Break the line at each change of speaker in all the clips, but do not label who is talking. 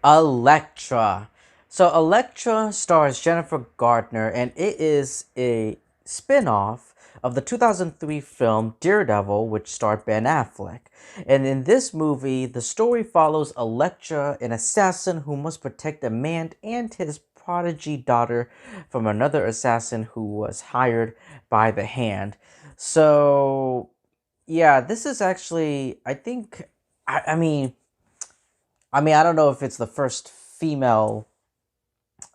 Elektra. So Elektra stars Jennifer Gardner, and it is a spin-off of the 2003 film Daredevil, which starred Ben Affleck. And in this movie, the story follows Elektra, an assassin who must protect a man and his prodigy daughter from another assassin who was hired by the Hand. So, yeah, this is actually, I think, I don't know if it's the first female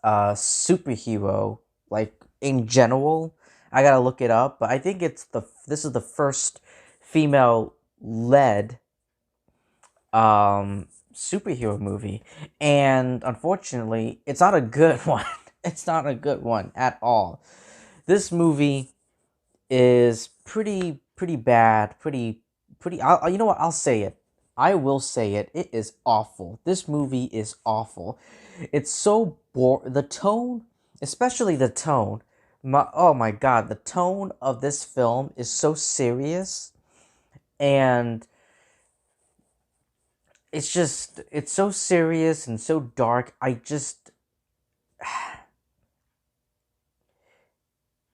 superhero, like in general. I gotta look it up, but I think this is the first female led superhero movie, and unfortunately, it's not a good one. It's not a good one at all. This movie is pretty bad, pretty. You know what? I'll say it. I will say it. It is awful. This movie is awful. It's so The tone, especially the tone. Oh my god, the tone of this film is so serious, and it's so serious and so dark.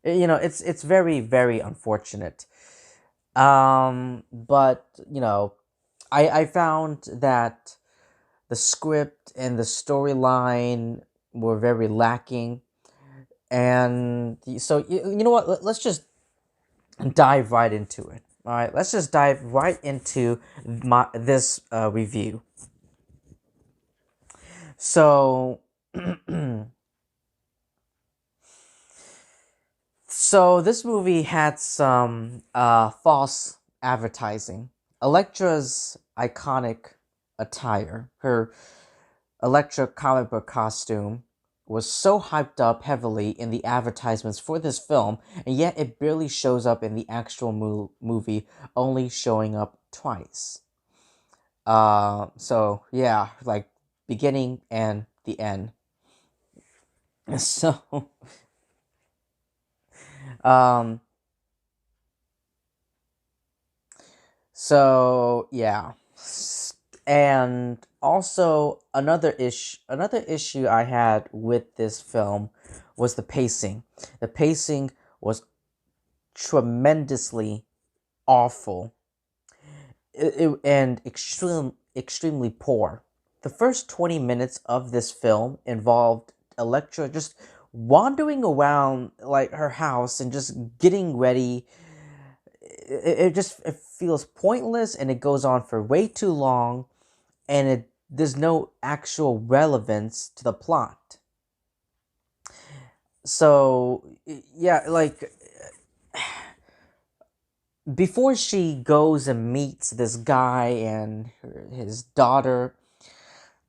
It's very unfortunate. But I found that the script and the storyline were very lacking, and so you know what? Let's just dive right into it. All right, let's just dive right into this review. So, so this movie had some false advertising. Elektra's iconic attire, her Elektra comic book costume, was so hyped up heavily in the advertisements for this film, and yet it barely shows up in the actual movie, only showing up twice. So yeah, like beginning and the end. So, um, so yeah, and also another issue I had with this film was the pacing. The pacing was tremendously awful, and extremely poor. The first 20 minutes of this film involved Elektra just wandering around like her house and just getting ready. It feels pointless, and it goes on for way too long, and there's no actual relevance to the plot. So yeah, like before she goes and meets this guy and his daughter,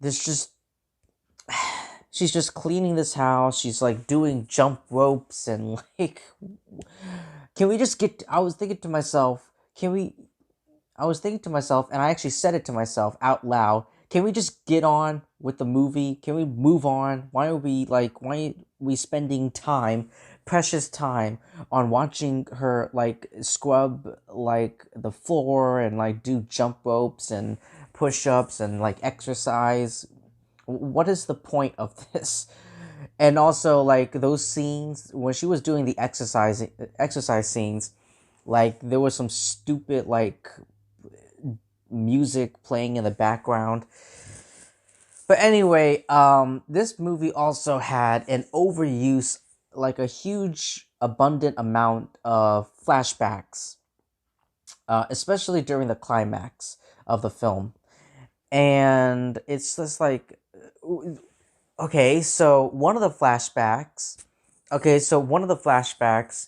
there's just she's just cleaning this house. She's like doing jump ropes and like, can we just get? I was thinking to myself, can we? I was thinking to myself, and I actually said it to myself out loud. Can we just get on with the movie? Can we move on? Why are we spending time, precious time, on watching her like scrub like the floor and like do jump ropes and push ups and like exercise? What is the point of this? And also like those scenes when she was doing the exercise scenes, like there was some stupid like music playing in the background. But anyway, this movie also had an overuse, like a huge abundant amount of flashbacks, especially during the climax of the film. And it's just like, okay, so one of the flashbacks,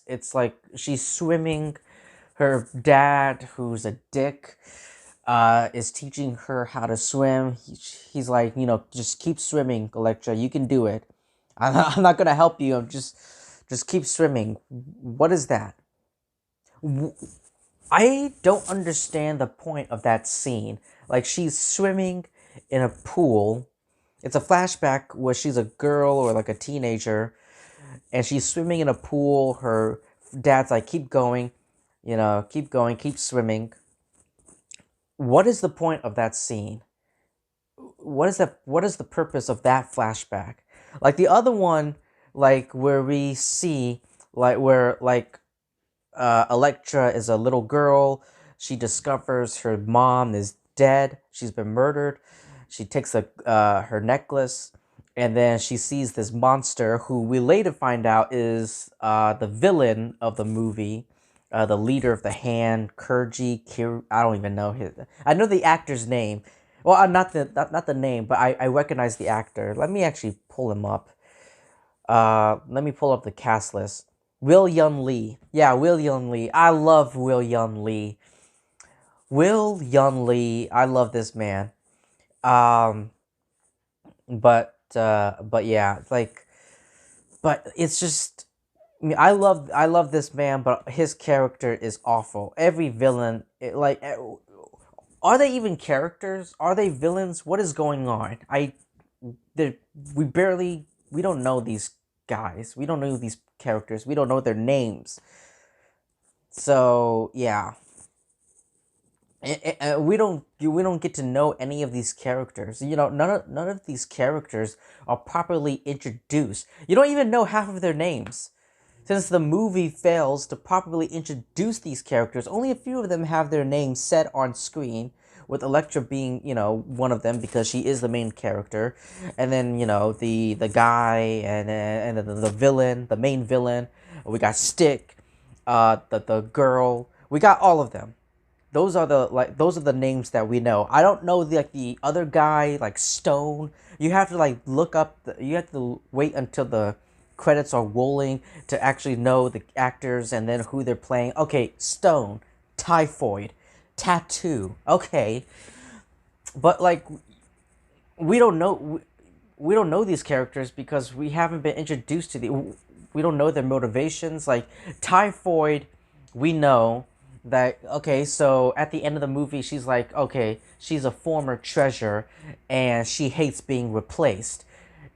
it's like she's swimming. Her dad, who's a dick, is teaching her how to swim. He's like, just keep swimming, Elektra. You can do it. I'm not gonna help you. Just keep swimming. What is that? I don't understand the point of that scene. Like she's swimming in a pool. It's a flashback where she's a girl or like a teenager, and she's swimming in a pool. Her dad's like, keep going, keep going, keep swimming. What is the point of that scene? what is the purpose of that flashback? Like the other one, like where we see like where like Elektra is a little girl. She discovers her mom is dead. She's been murdered. She takes her necklace, and then she sees this monster who we later find out is the villain of the movie, the leader of the hand, I don't even know his. I know the actor's name. Well, not the name, but I recognize the actor. Let me actually pull him up. Let me pull up the cast list. Will Yun Lee. Yeah, Will Yun Lee. I love Will Yun Lee. Will Yun Lee. I love this man. Um, but yeah, like, but it's just, I mean, I love this man, but his character is awful. Every villain, are they even characters? Are they villains? What is going on? They we don't know these guys. We don't know these characters. We don't know their names. So yeah, we don't get to know any of these characters. You know, none of these characters are properly introduced. You don't even know half of their names. Since the movie fails to properly introduce these characters, only a few of them have their names said on screen, with Elektra being, you know, one of them because she is the main character, and then, you know, the guy and the villain, the main villain. We got Stick, the girl. We got all of them. Those are the names that we know. I don't know the other guy, like Stone. You have to like look up. You have to wait until the credits are rolling to actually know the actors and then who they're playing. Okay, Stone, Typhoid, Tattoo. Okay, but like we don't know we don't know these characters because we haven't been introduced to we don't know their motivations. Like Typhoid, we know that, okay, so at the end of the movie she's like, okay, she's a former treasure and she hates being replaced.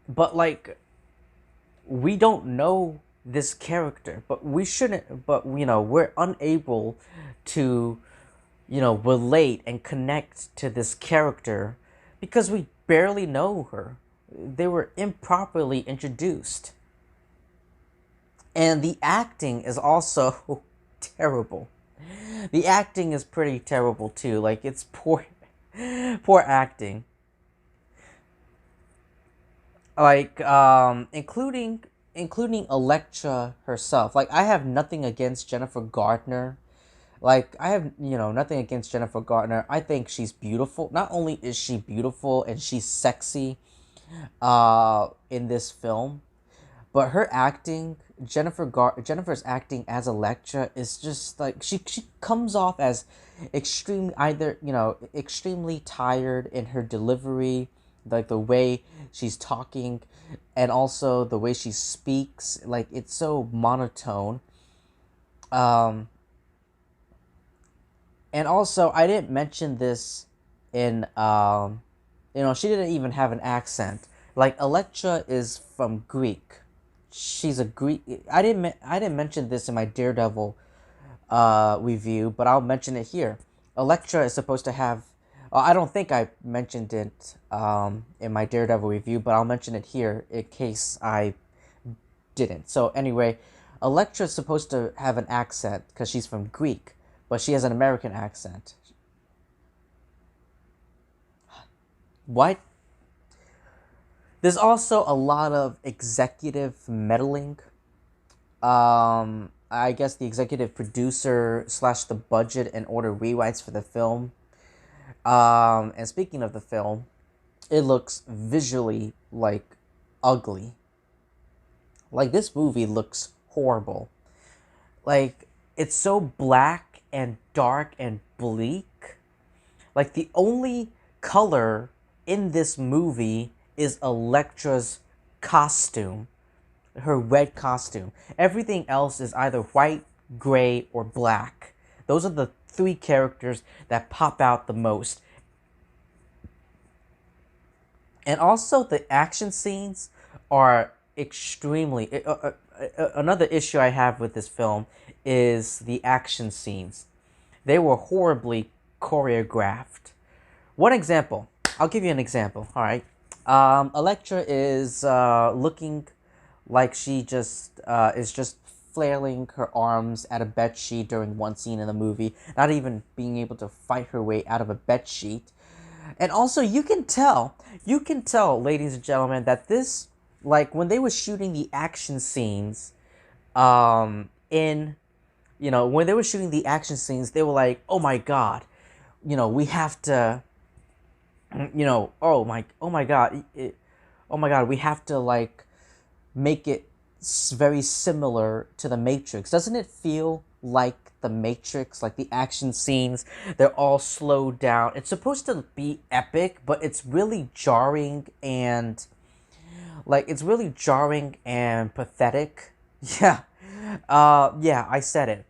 But like we don't know this character, but we shouldn't, but you know, we're unable to, you know, relate and connect to this character because we barely know her. They were improperly introduced. And the acting is also terrible. The acting is pretty terrible too. Like it's poor acting. Like including Elektra herself. Like I have nothing against Jennifer Gardner. Like I have, you know, nothing against Jennifer Gardner. I think she's beautiful. Not only is she beautiful and she's sexy in this film, but her acting, Jennifer's acting as Elektra is just like she comes off as extremely tired in her delivery, like the way she's talking, and also the way she speaks. Like it's so monotone. Um, and also I didn't mention this in she didn't even have an accent. Like Elektra is from Greek. She's a Greek. I didn't mention this in my Daredevil review, but I'll mention it here. Elektra is supposed to have. I don't think I mentioned it in my Daredevil review, but I'll mention it here in case I didn't. So anyway, Elektra is supposed to have an accent because she's from Greek, but she has an American accent. What? There's also a lot of executive meddling. I guess the executive producer slashed the budget and ordered rewrites for the film. And speaking of the film, it looks visually like ugly. Like this movie looks horrible. Like it's so black and dark and bleak. Like the only color in this movie is Elektra's costume, her red costume. Everything else is either white, gray, or black. Those are the three characters that pop out the most. And also the action scenes are extremely another issue I have with this film is the action scenes. They were horribly choreographed. One example, I'll give you an example. All right. Elektra is looking like she just is just flailing her arms at a bed sheet during one scene in the movie, not even being able to fight her way out of a bed sheet. And also, you can tell, ladies and gentlemen, that this, like, when they were shooting the action scenes, in, when they were shooting the action scenes, they were like, oh my god, we have to, oh my god, oh my god, we have to, like, make it very similar to the Matrix. Doesn't it feel like the Matrix? Like the action scenes, they're all slowed down. It's supposed to be epic, but it's really jarring and pathetic. Yeah. Yeah, I said it.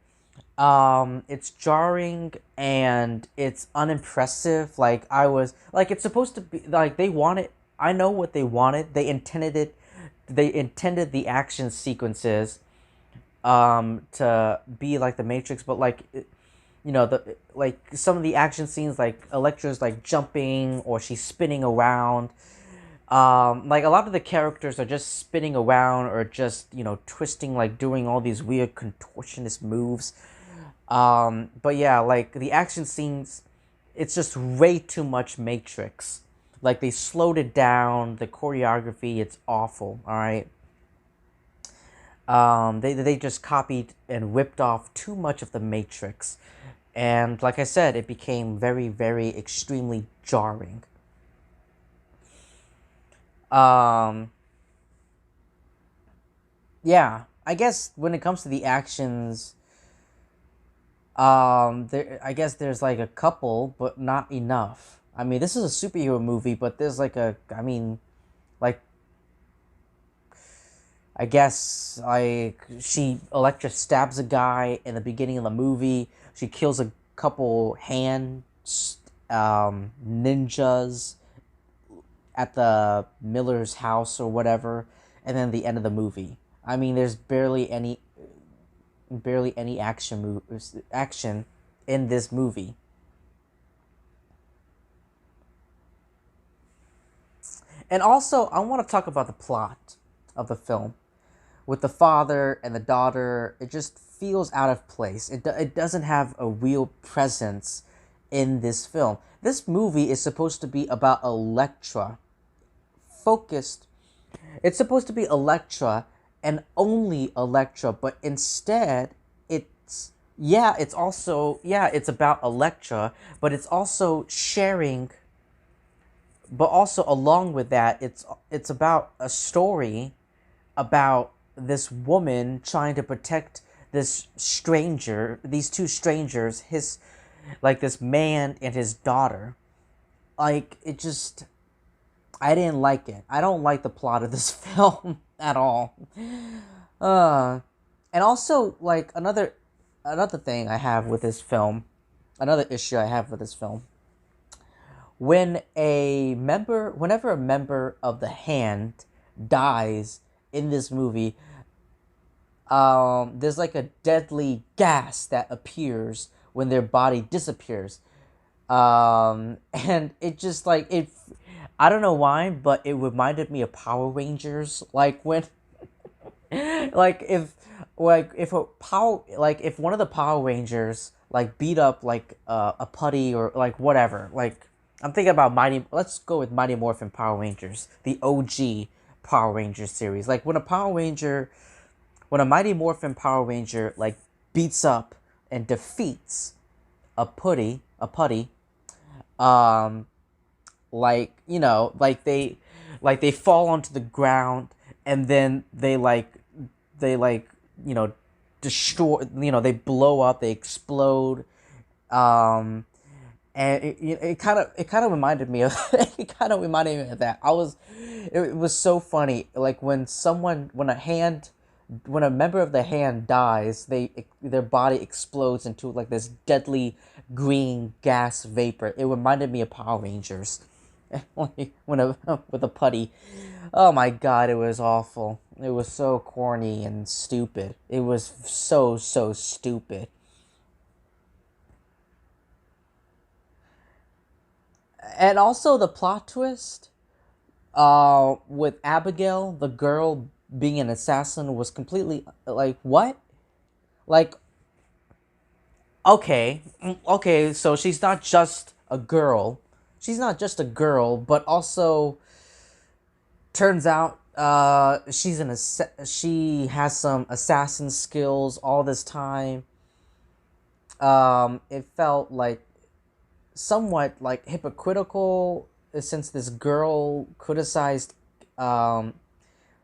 It's jarring and it's unimpressive. Like I was like it's supposed to be like they wanted I know what they wanted. They intended the action sequences to be like the Matrix, but like the like some of the action scenes, like Elektra's like jumping or she's spinning around. Like a lot of the characters are just spinning around or just twisting, like doing all these weird contortionist moves. But yeah, like the action scenes, it's just way too much Matrix. Like they slowed it down. The choreography, it's awful. All right. They just copied and whipped off too much of the Matrix, and like I said, it became very very extremely jarring. Um, yeah, I guess when it comes to the actions, I guess there's like a couple, but not enough. I mean, this is a superhero movie, but there's like I mean, like I guess like Elektra stabs a guy in the beginning of the movie. She kills a couple ninjas at the Miller's house or whatever, and then the end of the movie. I mean, there's barely any action in this movie. And also, I want to talk about the plot of the film. With the father and the daughter, it just feels out of place. It doesn't have a real presence in this film. This movie is supposed to be about Elektra, focused. It's supposed to be Elektra and only Elektra, but instead, it's about Elektra, but it's also sharing. But also along with that, it's about a story about this woman trying to protect these two strangers, this man and his daughter. Like it just, I didn't like it. I don't like the plot of this film at all. Uh, and also like another thing I have with this film, another issue I have with this film. Whenever a member of the Hand dies in this movie, there's like a deadly gas that appears when their body disappears. And it just I don't know why, but it reminded me of Power Rangers. Like when, like if one of the Power Rangers like beat up like a putty or like whatever. Like I'm thinking about Mighty. Let's go with Mighty Morphin Power Rangers, the OG Power Rangers series. Like when a Mighty Morphin Power Ranger like beats up and defeats a putty, um, like they fall onto the ground and then they destroy. They blow up, they explode. Um, and it kind of reminded me of that. It was so funny. Like when a member of the Hand dies, their body explodes into like this deadly green gas vapor. It reminded me of Power Rangers. Like with a putty. Oh my god, it was awful. It was so corny and stupid. It was so stupid. And also the plot twist with Abigail, the girl being an assassin, was completely like, what? Like, okay, so she's not just a girl. She's not just a girl, but also turns out she has some assassin skills all this time. It felt like somewhat like hypocritical since this girl criticized um,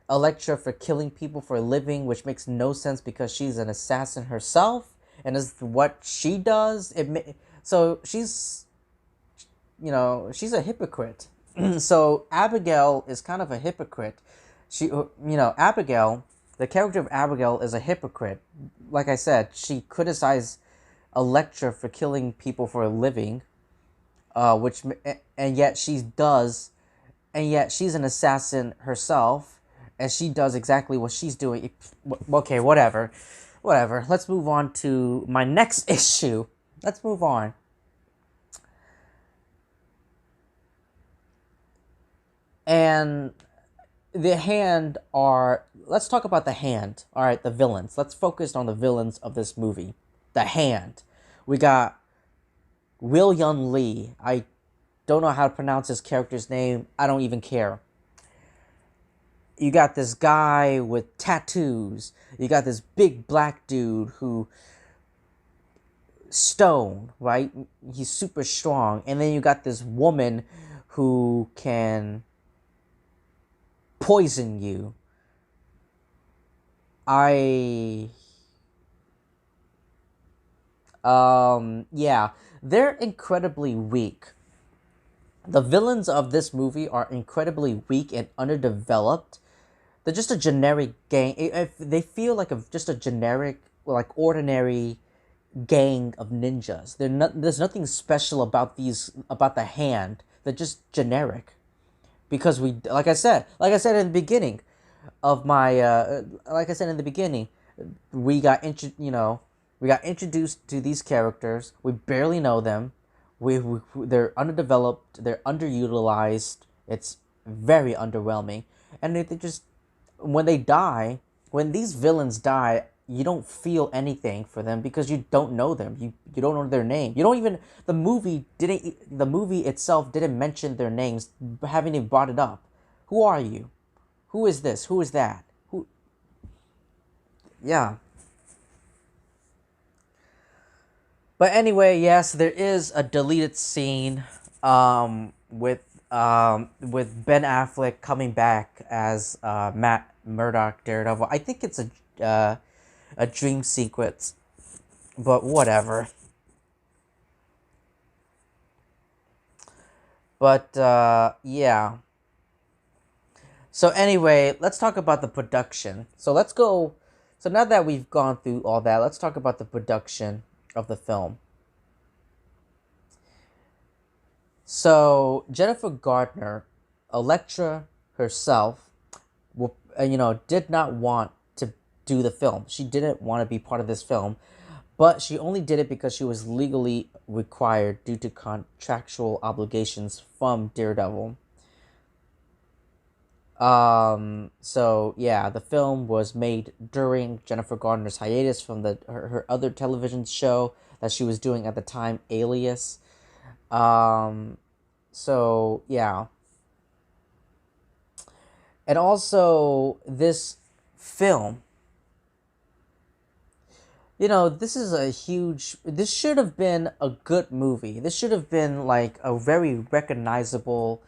Elektra for killing people for a living, which makes no sense because she's an assassin herself, and is what she does. So she's a hypocrite. So Abigail is kind of a hypocrite. Abigail, the character of Abigail is a hypocrite. Like I said, she criticized Elektra for killing people for a living, which and yet she does, and yet she's an assassin herself, and she does exactly what she's doing. Okay, whatever. Let's move on to my next issue. Let's move on. And the Hand are. Let's talk about the Hand. All right, the villains. Let's focus on the villains of this movie. The Hand. We got Will Yun Lee. I don't know how to pronounce his character's name. I don't even care. You got this guy with tattoos. You got this big black dude who stone, right? He's super strong. And then you got this woman who can poison you. Yeah, they're incredibly weak. The villains of this movie are incredibly weak and underdeveloped. They're just a generic gang. If they feel like just a generic, like ordinary gang of ninjas. There's nothing special about the Hand. They're just generic. Because like I said in the beginning of my, like I said in the beginning, we got we got introduced to these characters. We barely know them. They're underdeveloped. They're underutilized. It's very underwhelming, and they just when they die, when these villains die, you don't feel anything for them because you don't know them. You don't know their name. You don't even the movie itself didn't mention their names, haven't even brought it up. Who are you? Who is this? Who is that? Who? Yeah. But anyway, yes, there is a deleted scene with Ben Affleck coming back as Matt Murdock Daredevil. I think it's a dream sequence, but whatever. But yeah. So anyway, let's talk about the production. So let's go. So now that we've gone through all that, let's talk about the production of the film. So Jennifer Gardner, Elektra herself, did not want to do the film. She didn't want to be part of this film, but she only did it because she was legally required due to contractual obligations from Daredevil. So yeah, the film was made during Jennifer Gardner's hiatus from her other television show that she was doing at the time, Alias. Um, so yeah. And also this film, this should have been a good movie. This should have been like a very recognizable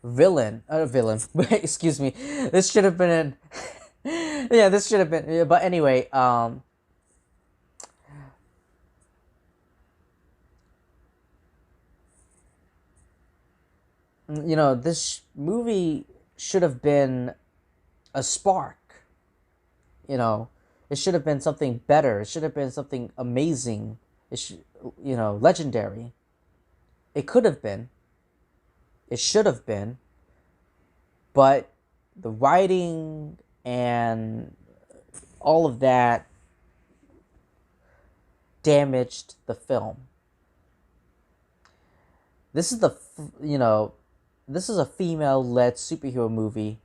villain. Excuse me. This should have been yeah, this should have been, but anyway, this movie should have been a spark. You know, it should have been something better. It should have been something amazing. It should, legendary. It could have been. It should have been. But the writing and all of that damaged the film. This is this is a female-led superhero movie.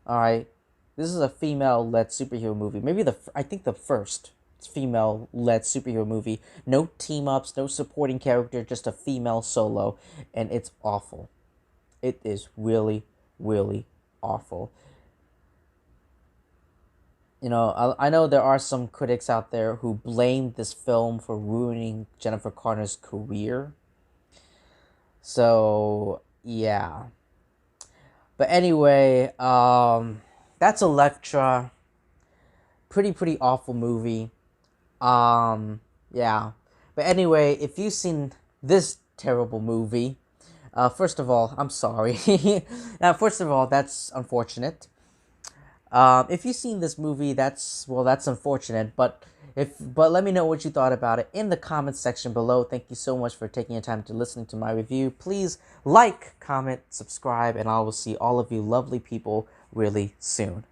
All right, this is a female-led superhero movie. Maybe I think the first female-led superhero movie. No team-ups, no supporting character, just a female solo, and it's awful. It is really, really awful. I know there are some critics out there who blame this film for ruining Jennifer Garner's career. So, yeah. But anyway, that's Elektra. Pretty awful movie. Yeah. But anyway, if you've seen this terrible movie, first of all, I'm sorry. Now, first of all, that's unfortunate. If you've seen this movie, that's unfortunate. But let me know what you thought about it in the comments section below. Thank you so much for taking your time to listening to my review. Please like, comment, subscribe, and I will see all of you lovely people really soon.